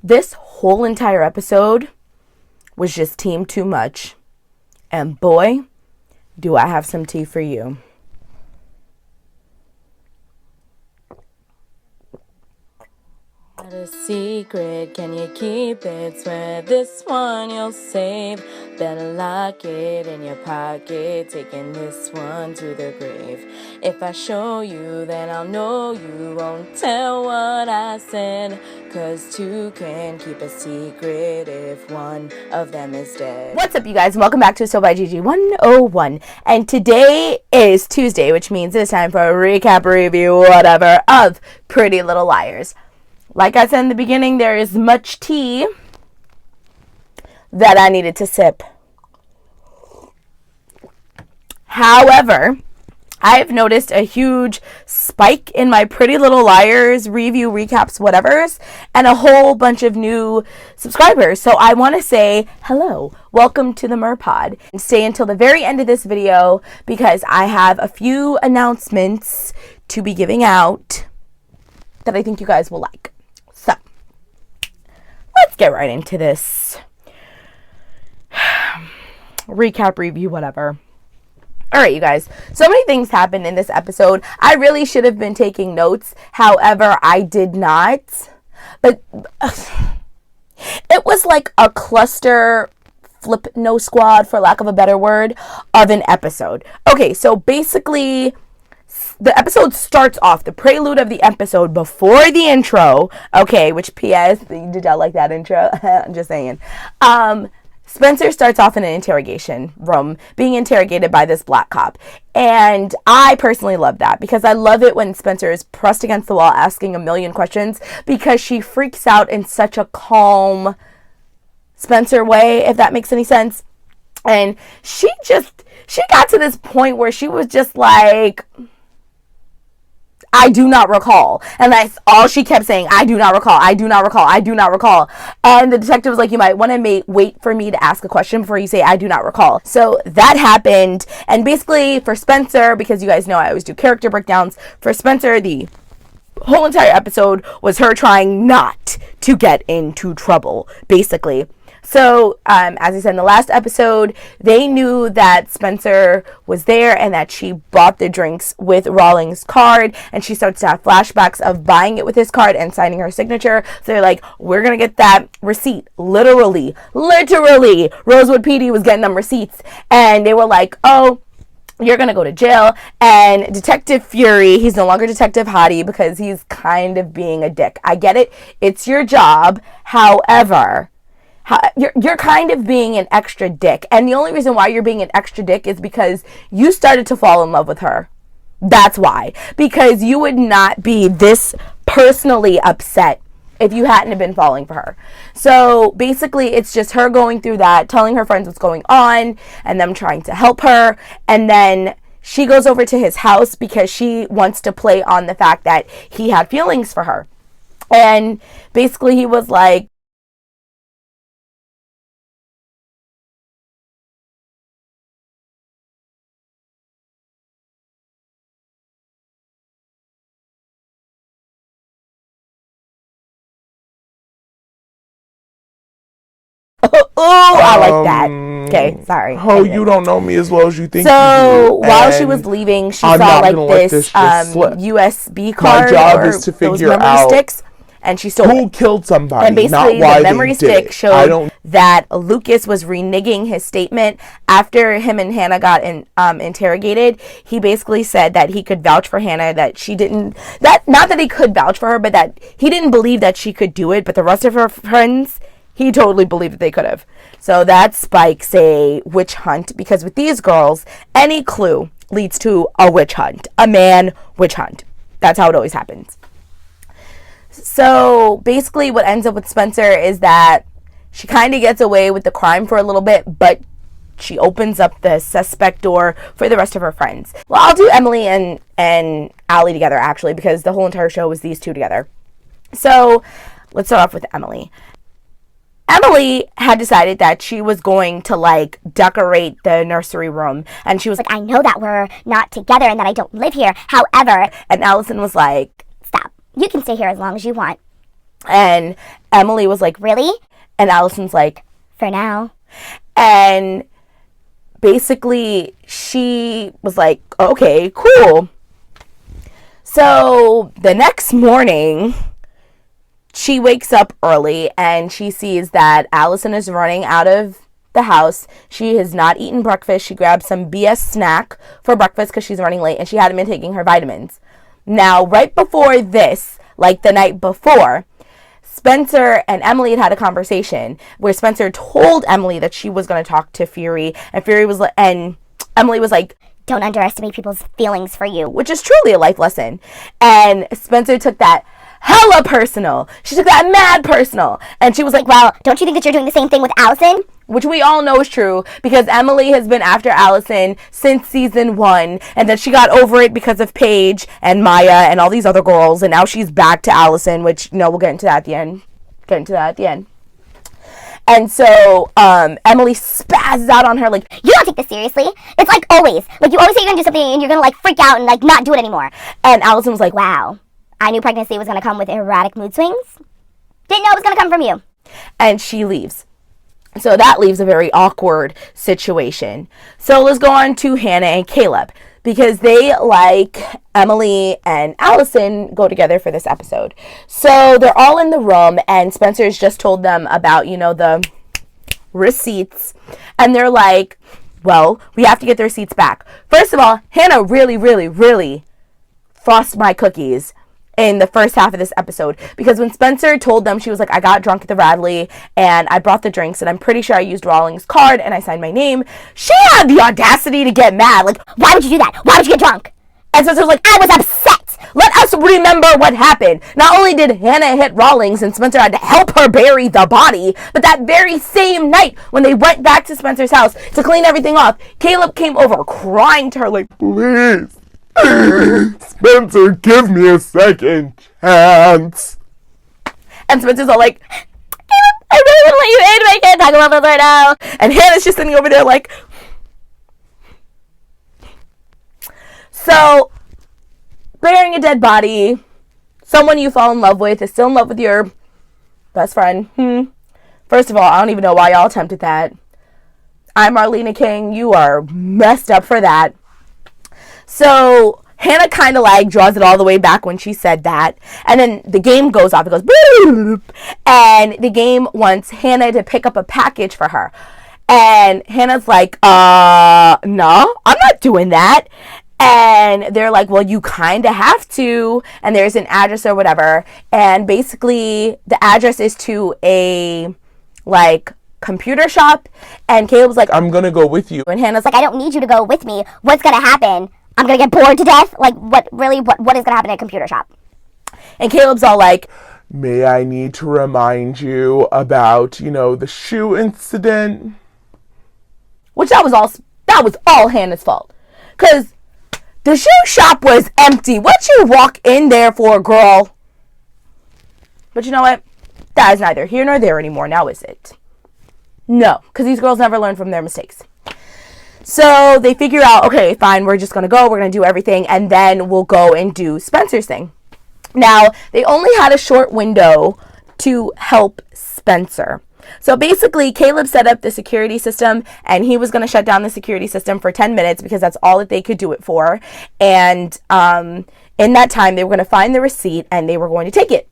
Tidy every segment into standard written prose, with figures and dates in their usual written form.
This whole entire episode was just team too much. And boy, do I have some tea for you. Got a secret, can you keep it? Swear this one you'll save. Better lock it in your pocket, taking this one to the grave. If I show you, then I'll know you won't tell what I said. 'Cause two can keep a secret if one of them is dead. What's up, you guys? Welcome back to So by Gigi 101. And today is Tuesday, which means it's time for a recap, review, whatever, of Pretty Little Liars. Like I said in the beginning, there is much tea that I needed to sip. However, I've noticed a huge spike in my Pretty Little Liars review, recaps, whatevers, and a whole bunch of new subscribers. So I want to say hello. Welcome to the Merpod. And stay until the very end of this video because I have a few announcements to be giving out that I think you guys will like. So, let's get right into this. Recap, review, whatever. Alright, you guys. So many things happened in this episode. I really should have been taking notes. However, I did not. But it was like a cluster flip no squad, for lack of a better word, of an episode. Okay, so basically the episode starts off, the prelude of the episode before the intro, okay, which P.S., did y'all like that intro? I'm just saying. Spencer starts off in an interrogation room, being interrogated by this black cop. And I personally love that because I love it when Spencer is pressed against the wall asking a million questions because she freaks out in such a calm Spencer way, if that makes any sense. And she got to this point where she was just like, I do not recall. And that's all she kept saying. I do not recall. I do not recall. I do not recall. And the detective was like, you might want to wait for me to ask a question before you say, I do not recall. So that happened. And basically for Spencer, because you guys know I always do character breakdowns, for Spencer, the whole entire episode was her trying not to get into trouble, basically. So, as I said in the last episode, they knew that Spencer was there and that she bought the drinks with Rawlings' card, and she starts to have flashbacks of buying it with his card and signing her signature. So they're like, we're going to get that receipt. Literally, Rosewood PD was getting them receipts, and they were like, oh, you're going to go to jail. And Detective Fury, he's no longer Detective Hottie because he's kind of being a dick. I get it. It's your job. However, you're kind of being an extra dick. And the only reason why you're being an extra dick is because you started to fall in love with her. That's why. Because you would not be this personally upset if you hadn't have been falling for her. So basically it's just her going through that, telling her friends what's going on, and them trying to help her. And then she goes over to his house because she wants to play on the fact that he had feelings for her. And basically he was like, oh, I like that. Okay, sorry. Oh, you don't know me as well as you think. So while she was leaving, she saw like this USB card. My job is to figure out sticks, and she stole who killed somebody. And basically, not why the memory stick showed that Lucas was reneging his statement after him and Hannah got interrogated. He basically said that he could vouch for Hannah, that she didn't. Not that he could vouch for her, but that he didn't believe that she could do it. But the rest of her friends, he totally believed that they could have. So that spikes a witch hunt, because with these girls, any clue leads to a witch hunt. A man witch hunt. That's how it always happens. So basically what ends up with Spencer is that she kind of gets away with the crime for a little bit, but she opens up the suspect door for the rest of her friends. Well, I'll do Emily and Allie together, actually, because the whole entire show was these two together. So let's start off with Emily. Emily had decided that she was going to, like, decorate the nursery room. And she was like, I know that we're not together and that I don't live here. However... And Allison was like, stop. You can stay here as long as you want. And Emily was like, Really? and Allison's like, For now. and basically she was like, okay, cool. So the next morning, she wakes up early and she sees that Allison is running out of the house. She has not eaten breakfast. She grabbed some BS snack for breakfast because she's running late and she hadn't been taking her vitamins. Now, right before this, like the night before, Spencer and Emily had a conversation where Spencer told Emily that she was going to talk to Fury, and Emily was like, Don't underestimate people's feelings for you. which is truly a life lesson. And Spencer took that hella personal. She took that mad personal. And she was like, Well, don't you think that you're doing the same thing with Allison? which we all know is true because Emily has been after Allison since season 1, and then she got over it because of Paige and Maya and all these other girls, and now she's back to Allison, which, we'll get into that at the end. And so Emily spazzes out on her like, You don't take this seriously. It's like always. Like, you always say you're gonna do something and you're gonna, like, freak out and, like, not do it anymore. and Allison was like, Wow. I knew pregnancy was gonna come with erratic mood swings. Didn't know it was gonna come from you. and she leaves. So that leaves a very awkward situation. So let's go on to Hannah and Caleb, because they, like Emily and Allison, go together for this episode. So they're all in the room, and Spencer's just told them about, the receipts. And they're like, well, we have to get the receipts back. First of all, Hannah really, really, really frosted my cookies in the first half of this episode, because when Spencer told them, she was like, I got drunk at the Radley and I brought the drinks and I'm pretty sure I used Rawlings' card and I signed my name. She had the audacity to get mad, like, Why would you do that? Why would you get drunk? and Spencer was like, I was upset. Let us remember what happened. Not only did Hannah hit Rawlings and Spencer had to help her bury the body, but that very same night when they went back to Spencer's house to clean everything off, Caleb came over crying to her like, Please. Spencer, give me a second chance. and Spencer's all like, Caleb, I really want to let you in, but I can't talk about this right now. And Hannah's just sitting over there like, so, burying a dead body, someone you fall in love with is still in love with your best friend. First of all, I don't even know why y'all attempted that. I'm Marlena King. You are messed up for that. So Hannah kind of like draws it all the way back when she said that. And then the game goes off. It goes boop. And the game wants Hannah to pick up a package for her. And Hannah's like, no, I'm not doing that. And they're like, well, you kind of have to. And there's an address or whatever. And basically the address is to a like computer shop. And Caleb's like, I'm gonna go with you. and Hannah's Like, like, I don't need you to go with me. What's gonna happen? I'm gonna get bored to death? Like, what is gonna happen at a computer shop? and Caleb's all like, May I need to remind you about, the shoe incident? which that was all Hannah's fault. Because the shoe shop was empty. What you walk in there for, girl? But you know what? That is neither here nor there anymore, now is it? No, because these girls never learn from their mistakes. So they figure out, okay, fine, we're just going to go, we're going to do everything, and then we'll go and do Spencer's thing. Now, they only had a short window to help Spencer. So basically, Caleb set up the security system, and he was going to shut down the security system for 10 minutes because that's all that they could do it for. And in that time, they were going to find the receipt, and they were going to take it.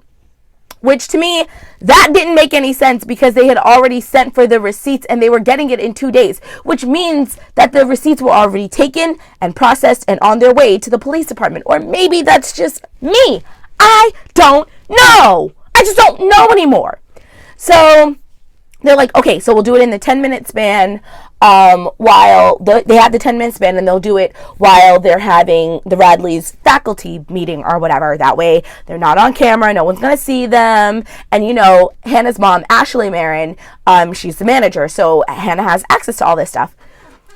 Which to me, that didn't make any sense because they had already sent for the receipts and they were getting it in 2 days, which means that the receipts were already taken and processed and on their way to the police department. Or maybe that's just me. I don't know. I just don't know anymore. So they're like, okay, so we'll do it in the 10-minute span while they have the 10-minute span, and they'll do it while they're having the Radley's faculty meeting or whatever. That way they're not on camera. No one's going to see them. And, Hannah's mom, Ashley Marin, she's the manager. So Hannah has access to all this stuff.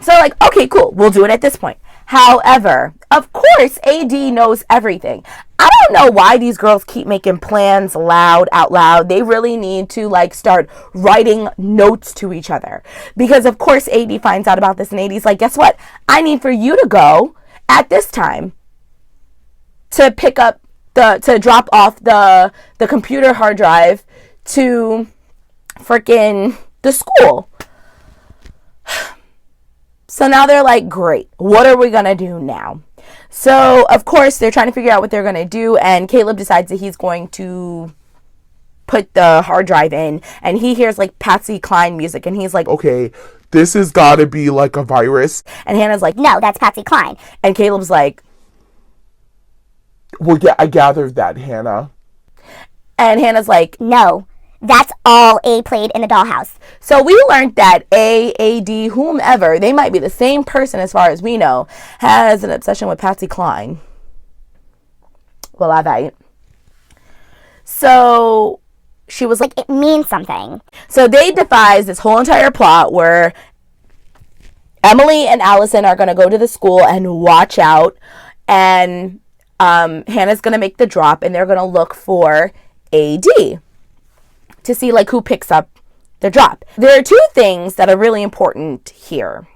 So like, okay, cool. We'll do it at this point. However, of course, AD knows everything. I don't know why these girls keep making plans out loud. They really need to start writing notes to each other. Because of course AD finds out about this and AD's like, guess what? I need for you to go at this time to pick up to drop off the computer hard drive to freaking the school. So now they're like, great, what are we gonna do now? So of course they're trying to figure out what they're gonna do, and Caleb decides that he's going to put the hard drive in, and he hears like Patsy Cline music, and he's like, okay, this has got to be like a virus. And Hannah's like, No, that's Patsy Cline. and Caleb's like, Well, yeah, I gathered that, Hannah. and Hannah's like, No, that's all A played in the dollhouse. so we learned that AD, whomever, they might be the same person as far as we know, has an obsession with Patsy Cline. Well, I bet. So she was like, It means something. so they devise this whole entire plot where Emily and Allison are going to go to the school and watch out, and Hannah's going to make the drop, and they're going to look for AD to see like who picks up the drop. There are two things that are really important here,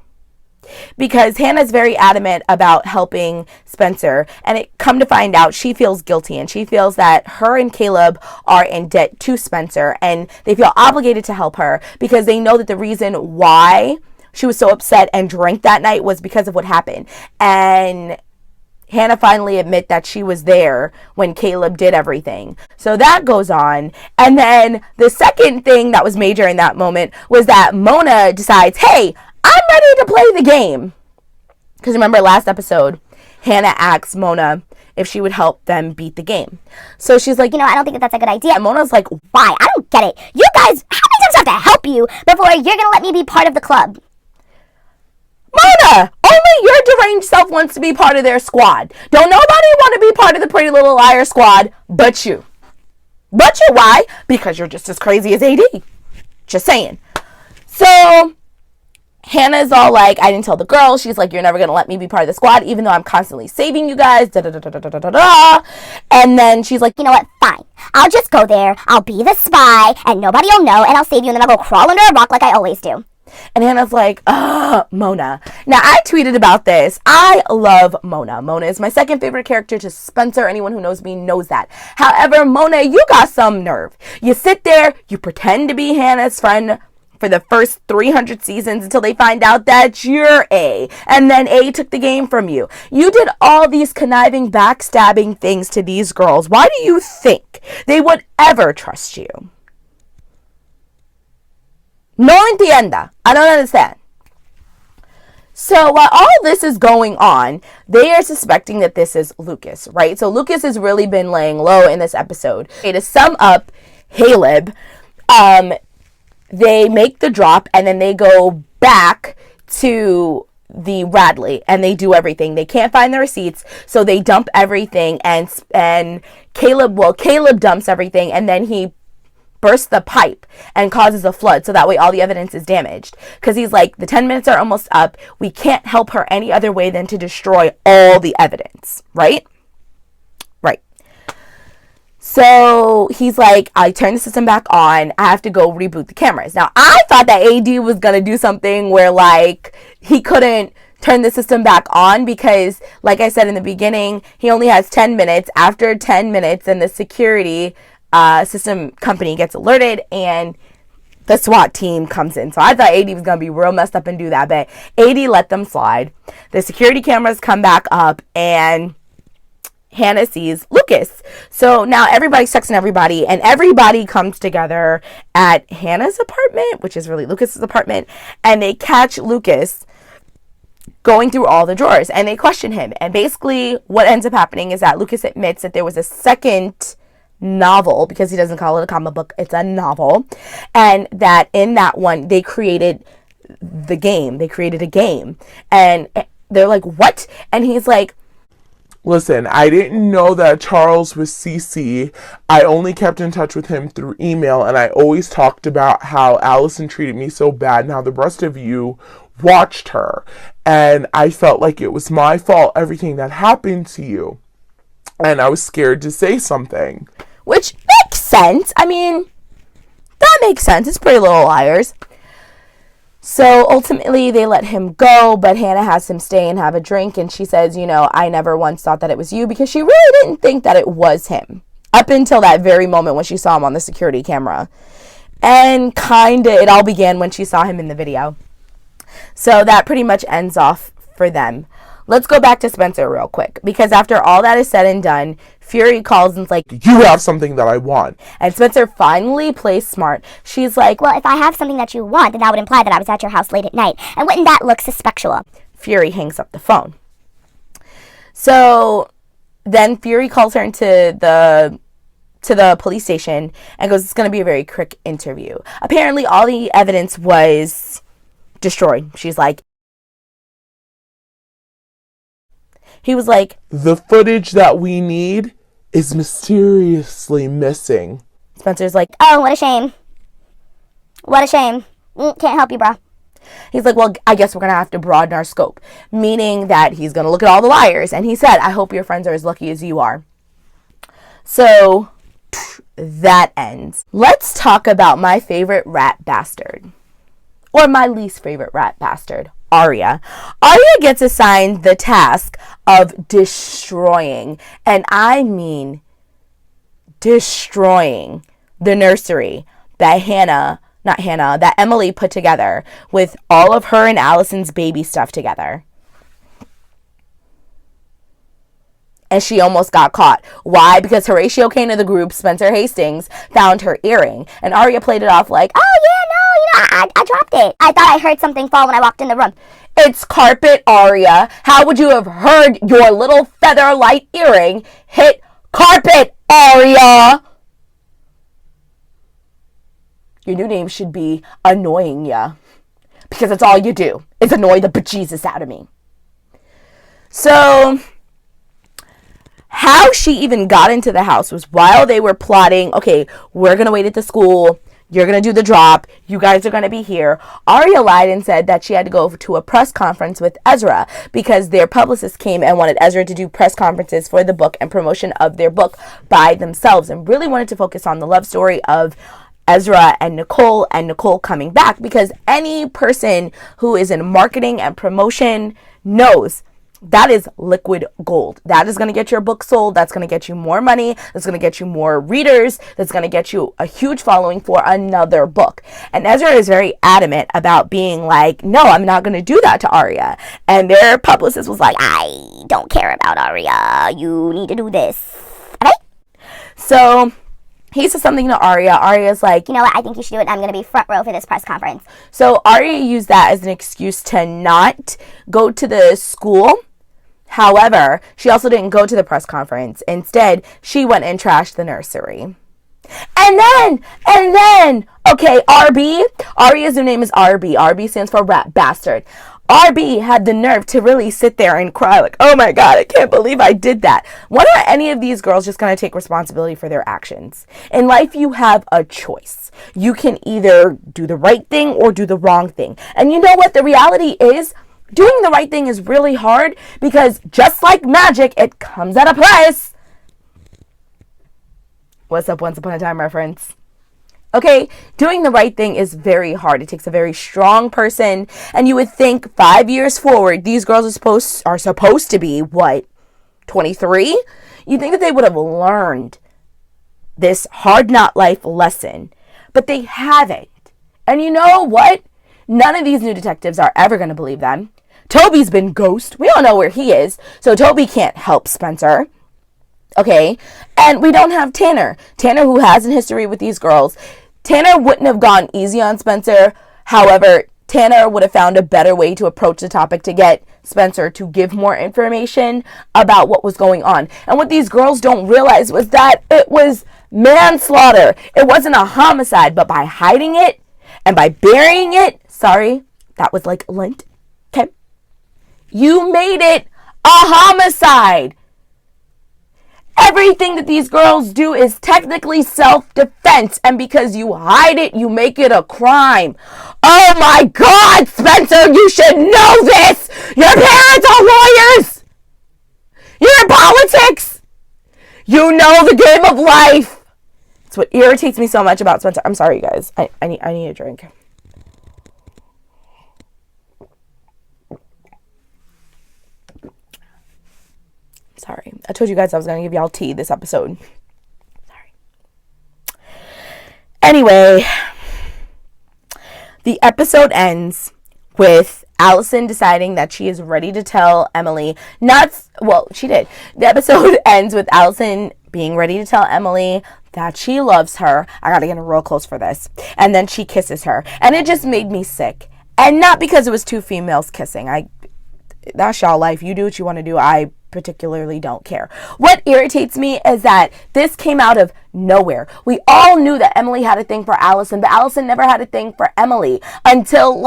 because Hannah's very adamant about helping Spencer, and it come to find out she feels guilty, and she feels that her and Caleb are in debt to Spencer, and they feel obligated to help her because they know that the reason why she was so upset and drank that night was because of what happened. And Hannah finally admit that she was there when Caleb did everything. So that goes on. And then the second thing that was major in that moment was that Mona decides, hey, I'm ready to play the game. Because remember last episode, Hannah asked Mona if she would help them beat the game. So she's like, I don't think that's a good idea. and Mona's like, Why? I don't get it. You guys, how many times do I have to help you before you're going to let me be part of the club? Mona, only your deranged self wants to be part of their squad. Don't nobody want to be part of the Pretty Little Liar squad but you. But you, why? Because you're just as crazy as AD. Just saying. So Hannah's all like, I didn't tell the girls. She's like, you're never going to let me be part of the squad, even though I'm constantly saving you guys. Da, da, da, da, da, da, da, da. And then she's like, You know what? Fine. I'll just go there. I'll be the spy, and nobody will know, and I'll save you, and then I'll go crawl under a rock like I always do. and Hannah's like, Mona. Now, I tweeted about this. I love Mona. Mona is my second favorite character to Spencer. Anyone who knows me knows that. However, Mona, you got some nerve. You sit there, you pretend to be Hannah's friend for the first 300 seasons until they find out that you're A, and then A took the game from you. You did all these conniving, backstabbing things to these girls. Why do you think they would ever trust you? No entienda. I don't understand. So while all this is going on, they are suspecting that this is Lucas, right? So Lucas has really been laying low in this episode. Okay, to sum up Caleb, they make the drop, and then they go back to the Radley, and they do everything. They can't find the receipts, so they dump everything, and Caleb dumps everything, and then he bursts the pipe and causes a flood, so that way all the evidence is damaged. Because he's like, the 10 minutes are almost up. We can't help her any other way than to destroy all the evidence, right? Right. So he's like, I turn the system back on. I have to go reboot the cameras. Now, I thought that AD was going to do something where, like, he couldn't turn the system back on because, like I said in the beginning, he only has 10 minutes. After 10 minutes, then the security system company gets alerted, and the SWAT team comes in. So I thought AD was going to be real messed up and do that, but AD let them slide. The security cameras come back up, and Hannah sees Lucas. So now everybody's texting everybody, and everybody comes together at Hannah's apartment, which is really Lucas's apartment, and they catch Lucas going through all the drawers, and they question him. And basically what ends up happening is that Lucas admits that there was a second novel, because he doesn't call it a comic book, it's a novel, and that in that one they created a game, and they're like, what? And he's like, Listen, I didn't know that Charles was CC. I only kept in touch with him through email, and I always talked about how Allison treated me so bad and how the rest of you watched her, and I felt like it was my fault, everything that happened to you, and I was scared to say something. which makes sense. I mean, that makes sense. It's Pretty Little Liars. So ultimately they let him go, but Hannah has him stay and have a drink, and she says, I never once thought that it was you, because she really didn't think that it was him. up until that very moment when she saw him on the security camera. And kind of it all began when she saw him in the video. So that pretty much ends off for them. Let's go back to Spencer real quick, because after all that is said and done, Fury calls and's like, you have something that I want. And Spencer finally plays smart. She's like, well, if I have something that you want, then that would imply that I was at your house late at night. And wouldn't that look suspectual? Fury hangs up the phone. So then Fury calls her into the police station and goes, it's going to be a very quick interview. Apparently all the evidence was destroyed. She's like, he was like, the footage that we need is mysteriously missing. Spencer's like, oh, what a shame. What a shame. Can't help you, bro. He's like, well, I guess we're going to have to broaden our scope. Meaning that he's going to look at all the liars. And he said, I hope your friends are as lucky as you are. So that ends. Let's talk about my favorite rat bastard. Or my least favorite rat bastard. Aria. Aria gets assigned the task of destroying, and I mean destroying, the nursery that Emily put together with all of her and Allison's baby stuff together. And she almost got caught. Why? Because Horatio came to the group, Spencer Hastings found her earring, and Aria played it off like, oh yeah, no, I dropped it. I thought I heard something fall when I walked in the room. It's carpet, Aria. How would you have heard your little feather light earring hit carpet, Aria? Your new name should be Annoying Ya, because that's all you do is annoy the bejesus out of me. So how she even got into the house was while they were plotting, okay, we're going to wait at the school. You're going to do the drop. You guys are going to be here. Aria lied and said that she had to go to a press conference with Ezra because their publicist came and wanted Ezra to do press conferences for the book and promotion of their book by themselves, and really wanted to focus on the love story of Ezra and Nicole coming back, because any person who is in marketing and promotion knows that is liquid gold. That is going to get your book sold. That's going to get you more money. That's going to get you more readers. That's going to get you a huge following for another book. And Ezra is very adamant about being like, no, I'm not going to do that to Aria. And their publicist was like, I don't care about Aria. You need to do this. Okay? So he says something to Aria. Aria's like, you know what? I think you should do it. I'm going to be front row for this press conference. So Aria used that as an excuse to not go to the school. However, she also didn't go to the press conference. Instead, she went and trashed the nursery. And then, okay, RB. Aria's new name is RB. RB stands for rat bastard. RB had the nerve to really sit there and cry like, oh my God, I can't believe I did that. When are any of these girls just going to take responsibility for their actions? In life, you have a choice. You can either do the right thing or do the wrong thing. And you know what? The reality is, doing the right thing is really hard because just like magic, it comes at a price. What's up, Once Upon a Time reference? Okay, doing the right thing is very hard. It takes a very strong person. And you would think 5 years forward, these girls are supposed to be, what, 23? You'd think that they would have learned this hard knot life lesson. But they haven't. And you know what? None of these new detectives are ever going to believe them. Toby's been ghost. We all know where he is. So Toby can't help Spencer. Okay? And we don't have Tanner. Tanner, who has an history with these girls. Tanner wouldn't have gone easy on Spencer. However, Tanner would have found a better way to approach the topic to get Spencer to give more information about what was going on. And what these girls don't realize was that it was manslaughter. It wasn't a homicide, but by hiding it and by burying it, sorry, that was like lint. Okay? You made it a homicide. Everything that these girls do is technically self-defense, and because you hide it, you make it a crime. Oh my God, Spencer, you should know this! Your parents are lawyers! You're in politics! You know the game of life! It's what irritates me so much about Spencer. I'm sorry, you guys. I need a drink. Sorry. I told you guys I was going to give y'all tea this episode. Anyway, the episode ends with Allison deciding that she is ready to tell Emily, she did. The episode ends with Allison being ready to tell Emily that she loves her. I gotta get real close for this. And then she kisses her. And it just made me sick. And not because it was two females kissing. That's y'all life. You do what you want to do. I particularly don't care. What irritates me is that this came out of nowhere. We all knew that Emily had a thing for Allison, but Allison never had a thing for Emily until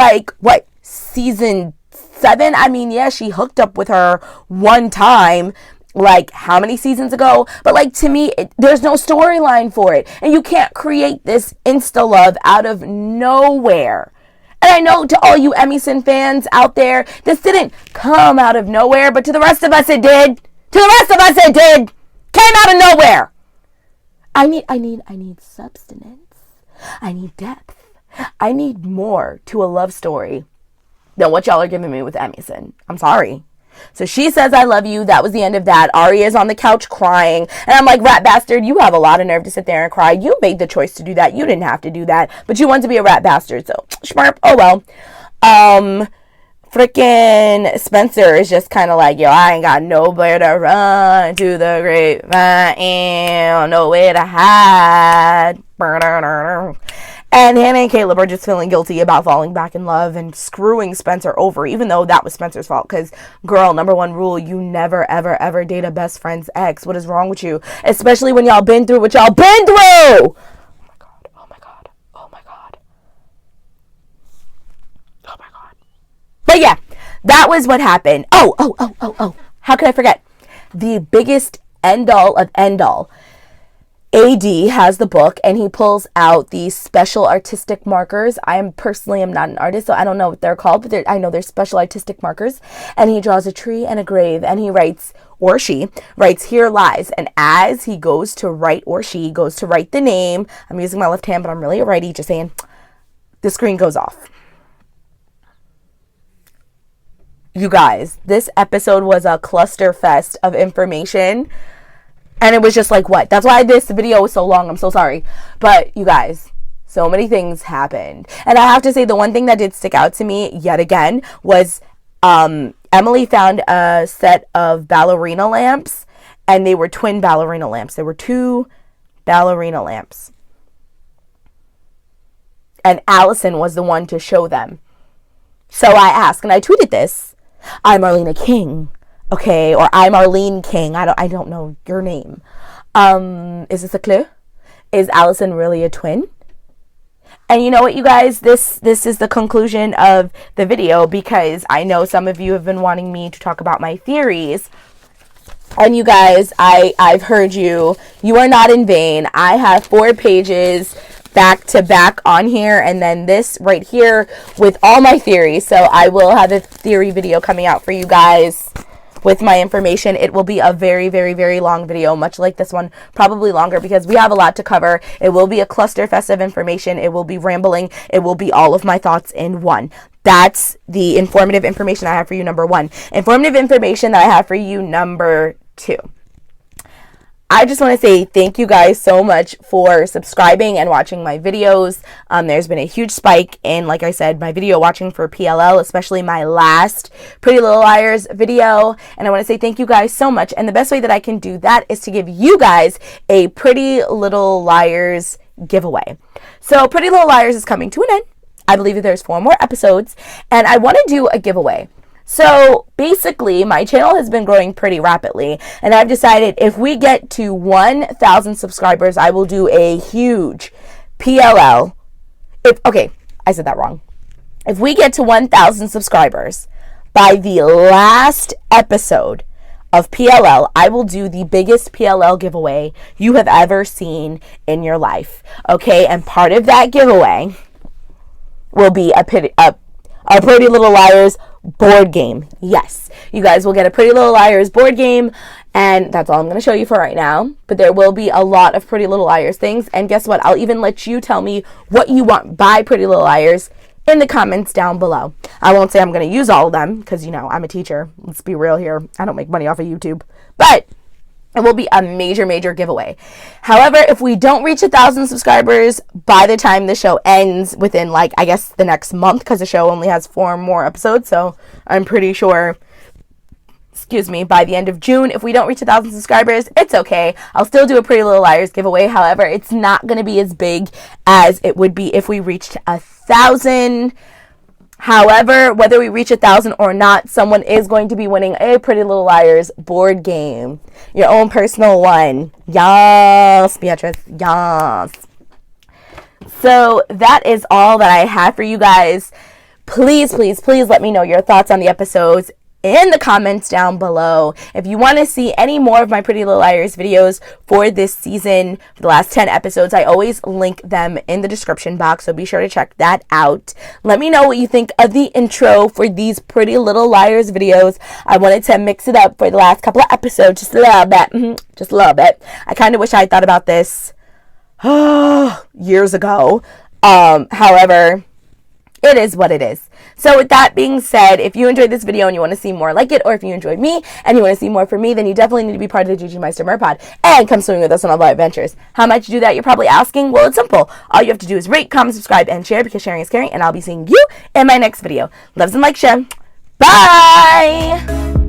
season 7? I mean, yeah, she hooked up with her one time, how many seasons ago? But to me, there's no storyline for it. And you can't create this insta love out of nowhere. And I know to all you Emmyson fans out there, this didn't come out of nowhere, but to the rest of us it did. To the rest of us it did. Came out of nowhere. I need substance. I need depth. I need more to a love story than what y'all are giving me with Emmyson. I'm sorry. So she says, I love you. That was the end of that. Aria is on the couch crying. And I'm like, rat bastard, you have a lot of nerve to sit there and cry. You made the choice to do that. You didn't have to do that. But you want to be a rat bastard. So, schmarp. Oh, well. Freaking Spencer is just kind of like, yo, I ain't got nowhere to run to the grapevine. And nowhere to hide. And Hannah and Caleb are just feeling guilty about falling back in love and screwing Spencer over, even though that was Spencer's fault. Because, girl, number one rule, you never, ever, ever date a best friend's ex. What is wrong with you? Especially when y'all been through what y'all been through! Oh my God, oh my God, oh my God. Oh my God. But yeah, that was what happened. Oh. How could I forget? The biggest end-all of end-all. AD has the book and he pulls out these special artistic markers. I am not an artist, so I don't know what they're called, but I know they're special artistic markers. And he draws a tree and a grave and he writes, or she writes, here lies. And as he goes to write, or she goes to write the name, I'm using my left hand, but I'm really a righty, just saying, the screen goes off. You guys, this episode was a cluster fest of information. And it was just like, what? That's why this video was so long. I'm so sorry. But you guys, so many things happened. And I have to say, the one thing that did stick out to me yet again was Emily found a set of ballerina lamps. And they were twin ballerina lamps. There were 2 ballerina lamps. And Allison was the one to show them. So I asked, and I tweeted this. I'm Arlena King. Okay, or I'm Arlene King. I don't know your name. Is this a clue? Is Allison really a twin? And you know what, you guys? This is the conclusion of the video, because I know some of you have been wanting me to talk about my theories. And you guys, I've heard you. You are not in vain. I have 4 pages back to back on here, and then this right here with all my theories. So I will have a theory video coming out for you guys with my information. It will be a very, very, very long video, much like this one, probably longer, because we have a lot to cover. It will be a clusterfest of information. It will be rambling. It will be all of my thoughts in one. That's the informative information I have for you, number 1. Informative information that I have for you, number 2. I just want to say thank you guys so much for subscribing and watching my videos. There's been a huge spike in, like I said, my video watching for PLL, especially my last Pretty Little Liars video. And I want to say thank you guys so much. And the best way that I can do that is to give you guys a Pretty Little Liars giveaway. So Pretty Little Liars is coming to an end. I believe that there's 4 more episodes, and I want to do a giveaway. So basically, my channel has been growing pretty rapidly, and I've decided if we get to 1,000 subscribers, I will do a huge PLL. Okay, I said that wrong. If we get to 1,000 subscribers by the last episode of PLL, I will do the biggest PLL giveaway you have ever seen in your life. Okay, and part of that giveaway will be a Pretty Little Liars board game. Yes, you guys will get a Pretty Little Liars board game, and that's all I'm going to show you for right now. But there will be a lot of Pretty Little Liars things, and guess what? I'll even let you tell me what you want by Pretty Little Liars in the comments down below. I won't say I'm going to use all of them, because, you know, I'm a teacher. Let's be real here. I don't make money off of YouTube. But it will be a major giveaway. However, if we don't reach 1,000 subscribers by the time the show ends, within like, I guess the next month, because the show only has 4 more episodes, so I'm pretty sure, by the end of June, if we don't reach 1,000 subscribers, it's okay. I'll still do a Pretty Little Liars giveaway. However, it's not going to be as big as it would be if we reached 1,000. However, whether we reach 1,000 or not, someone is going to be winning a Pretty Little Liars board game. Your own personal one. Yes, Beatrice. Yes. So that is all that I have for you guys. Please let me know your thoughts on the episodes in the comments down below. If you want to see any more of my Pretty Little Liars videos for this season, for the last 10 episodes, I always link them in the description box, so be sure to check that out. Let me know what you think of the intro for these Pretty Little Liars videos. I wanted to mix it up for the last couple of episodes, just a little bit. Just a little bit. I kind of wish I had thought about this years ago. However, it is what it is. So with that being said, if you enjoyed this video and you want to see more like it, or if you enjoyed me and you want to see more from me, then you definitely need to be part of the Gigi Meister Merpod and come swimming with us on all of our adventures. How might you do that? You're probably asking. Well, it's simple. All you have to do is rate, comment, subscribe, and share, because sharing is caring, and I'll be seeing you in my next video. Loves and like, share. Bye!